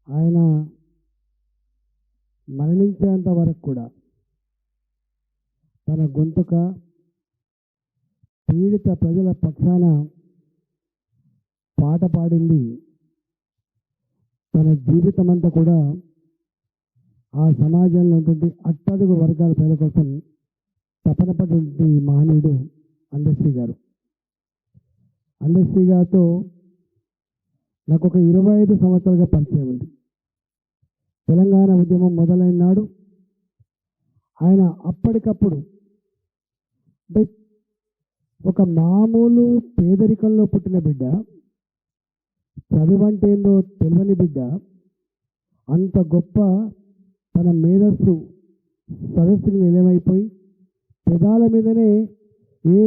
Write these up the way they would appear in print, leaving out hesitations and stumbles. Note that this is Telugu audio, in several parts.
ఆయన మరణించేంత వరకు కూడా తన గొంతుక పీడిత ప్రజల పక్షాన పాట పాడింది. తన జీవితం అంతా కూడా ఆ సమాజంలో ఉన్నటువంటి అట్టడుగు వర్గాల ప్రజల కోసం తపన పడినటువంటి మహనీయుడు అందశ్రీ గారు. అందశ్రీ గారితో నాకు ఒక 25 సంవత్సరాలుగా పరిచయం ఉంది. తెలంగాణ ఉద్యమం మొదలైన నాడు ఆయన అప్పటికప్పుడు అంటే ఒక మామూలు పేదరికంలో పుట్టిన బిడ్డ, చదువంటే ఏందో తెలియని బిడ్డ, అంత గొప్ప తన మేధస్సు సదస్సుకి నిలయమైపోయి పెదాల మీదనే ఏ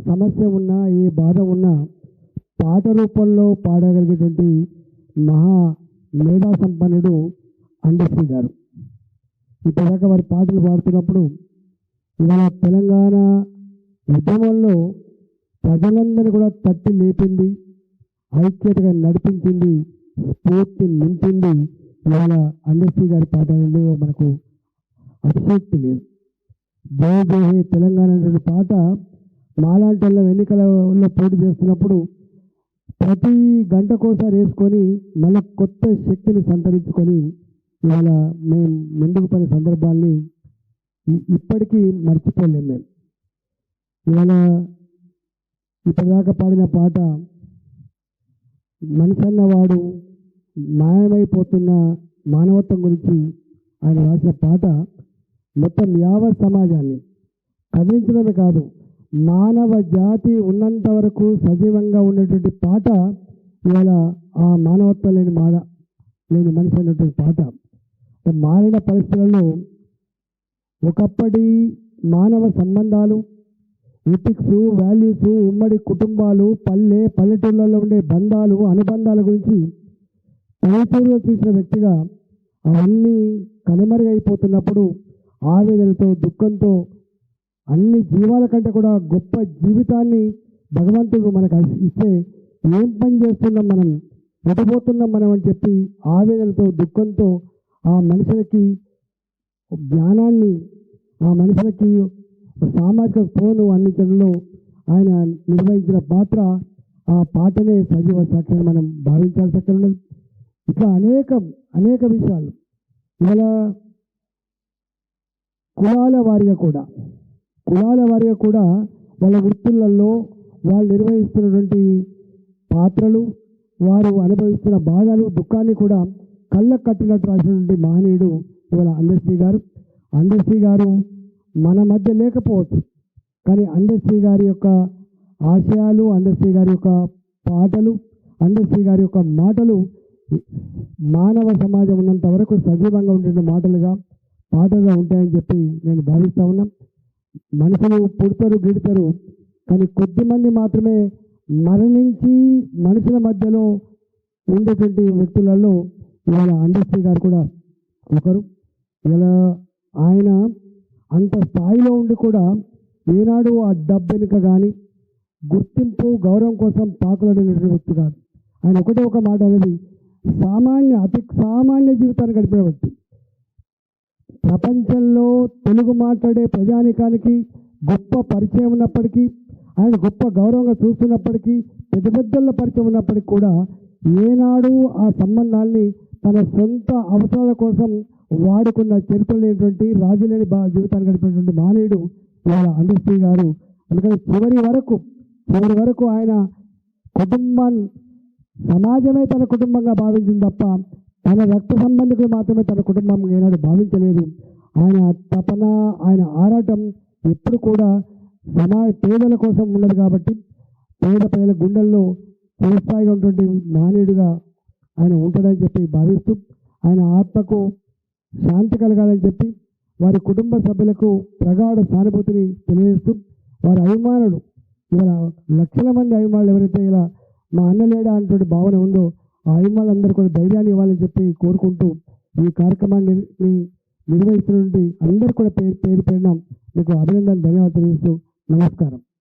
సమస్య ఉన్నా ఏ బాధ ఉన్నా పాట రూపంలో పాడగలిగేటువంటి మహా మేధా సంపన్నుడు అందశ్రీ గారు. ఇప్పటిదాకా వారి పాటలు పాడుతున్నప్పుడు ఇవాళ తెలంగాణ ఉద్యమంలో ప్రజలందరినీ కూడా తట్టి లేపింది, ఐక్యతగా నడిపించింది, స్ఫూర్తి నింపింది. ఇవాళ అందశ్రీ గారి పాటలలో మనకు అతిశయోక్తి లేదు. జయ జయ హే తెలంగాణ అనే పాట మాలాంటి ఎన్నికలలో పోటీ చేస్తున్నప్పుడు ప్రతి గంటకోసారి వేసుకొని మళ్ళీ కొత్త శక్తిని సంతరించుకొని ఇవాళ మేము ముందుకు పడే సందర్భాల్ని ఇప్పటికీ మర్చిపోలేము. మేము ఇవాళ ఇప్పటిదాకా పాడిన పాట మనిషి అన్నవాడు మాయమైపోతున్న మానవత్వం గురించి ఆయన రాసిన పాట మొత్తం యావత్ సమాజాన్ని కదిలించడమే కాదు, మానవ జాతి ఉన్నంత వరకు సజీవంగా ఉండేటువంటి పాట ఇవాళ ఆ మానవత్వం లేని మనిషి అనేటువంటి పాట. మారిన పరిస్థితులలో ఒకప్పటి మానవ సంబంధాలు, ఎథిక్స్, వాల్యూస్, ఉమ్మడి కుటుంబాలు, పల్లెటూళ్ళలో ఉండే బంధాలు, అనుబంధాల గురించి పల్లెటూరులో చూసిన వ్యక్తిగా అవన్నీ కనుమరుగైపోతున్నప్పుడు ఆవేదనతో, దుఃఖంతో అన్ని జీవాల కంటే కూడా గొప్ప జీవితాన్ని భగవంతుడు మనకు ఇస్తే ఏం పని చేస్తున్నాం మనం, ఎటుపోతున్నాం మనం అని చెప్పి ఆవేదనతో, దుఃఖంతో ఆ మనుషులకి జ్ఞానాన్ని, ఆ మనుషులకి సామాజిక స్పృహను అందించడంలో ఆయన నిర్వహించిన పాత్ర, ఆ పాటనే సజీవ సాక్ష్యం మనం భావించాల్సి అక్కడ ఉన్నది. ఇట్లా అనేక విషయాలు ఇవాళ కులాల వారిగా కూడా వాళ్ళ వృత్తులలో వాళ్ళు నిర్వహిస్తున్నటువంటి పాత్రలు, వారు అనుభవిస్తున్న బాధలు, దుఃఖాన్ని కూడా కళ్ళకు కట్టినట్టు రాసినటువంటి మహనీయుడు ఇవాళ అందశ్రీ గారు. అందశ్రీ గారు మన మధ్య లేకపోవచ్చు, కానీ అందశ్రీ గారి యొక్క ఆశయాలు, అందశ్రీ గారి యొక్క పాటలు, అందశ్రీ గారి యొక్క మాటలు మానవ సమాజం ఉన్నంత వరకు సజీవంగా ఉండే పాటలుగా ఉంటాయని చెప్పి నేను భావిస్తూ ఉన్నాం. మనుషులు పుడతారు, గిడతారు, కానీ కొద్దిమంది మాత్రమే మరణించి మనుషుల మధ్యలో ఉండేటువంటి వ్యక్తులలో ఇవాళ అందశ్రీ గారు కూడా ఒకరు. ఇలా ఆయన అంత స్థాయిలో ఉండి కూడా ఏనాడు ఆ డబ్బెనుక కానీ గుర్తింపు, గౌరవం కోసం పాకులనేటువంటి వ్యక్తి కాదు. ఆయన ఒకటే ఒక మాట అనేది, అతి సామాన్య జీవితాన్ని గడిపిన వ్యక్తి. ప్రపంచంలో తెలుగు మాట్లాడే ప్రజానికానికి గొప్ప పరిచయం ఉన్నప్పటికీ, ఆయన గొప్ప గౌరవంగా చూస్తున్నప్పటికీ, పెద్దల్లో పరిచయం ఉన్నప్పటికీ కూడా ఏనాడు ఆ సంబంధాల్ని తన సొంత అవసరాల కోసం వాడుకున్న చరిత్ర లేనటువంటి, రాజులేని జీవితాన్ని గడిపినటువంటి మహనీయుడు ఇవాళ అందశ్రీ గారు. అందుకని చివరి వరకు ఆయన కుటుంబాన్ని, సమాజమే తన కుటుంబంగా భావించింది తప్ప తన రక్త సంబంధికులు మాత్రమే తన కుటుంబం ఏనాడు భావించలేదు. ఆయన తపన, ఆయన ఆరాటం ఎప్పుడు కూడా పేదల కోసం ఉన్నది కాబట్టి పేద ప్రజల గుండెల్లో చిరస్థాయిగా ఉన్నటువంటి మహనీయుడిగా ఆయన ఉంటాడని చెప్పి భావిస్తూ, ఆయన ఆత్మకు శాంతి కలగాలని చెప్పి వారి కుటుంబ సభ్యులకు ప్రగాఢ సానుభూతిని తెలియజేస్తూ, వారి అభిమానులు ఇవాళ లక్షల మంది అభిమానులు ఎవరైతే ఇలా మా అన్న లేడా అనేటువంటి భావన ఉందో ఆ అభిమానులందరూ కూడా ధైర్యాన్ని ఇవ్వాలని చెప్పి కోరుకుంటూ ఈ కార్యక్రమాన్ని నిర్వహిస్తున్నటువంటి అందరూ కూడా పేరున మీకు అభినందనలు, ధన్యవాదాలు తెలియజేస్తూ నమస్కారం.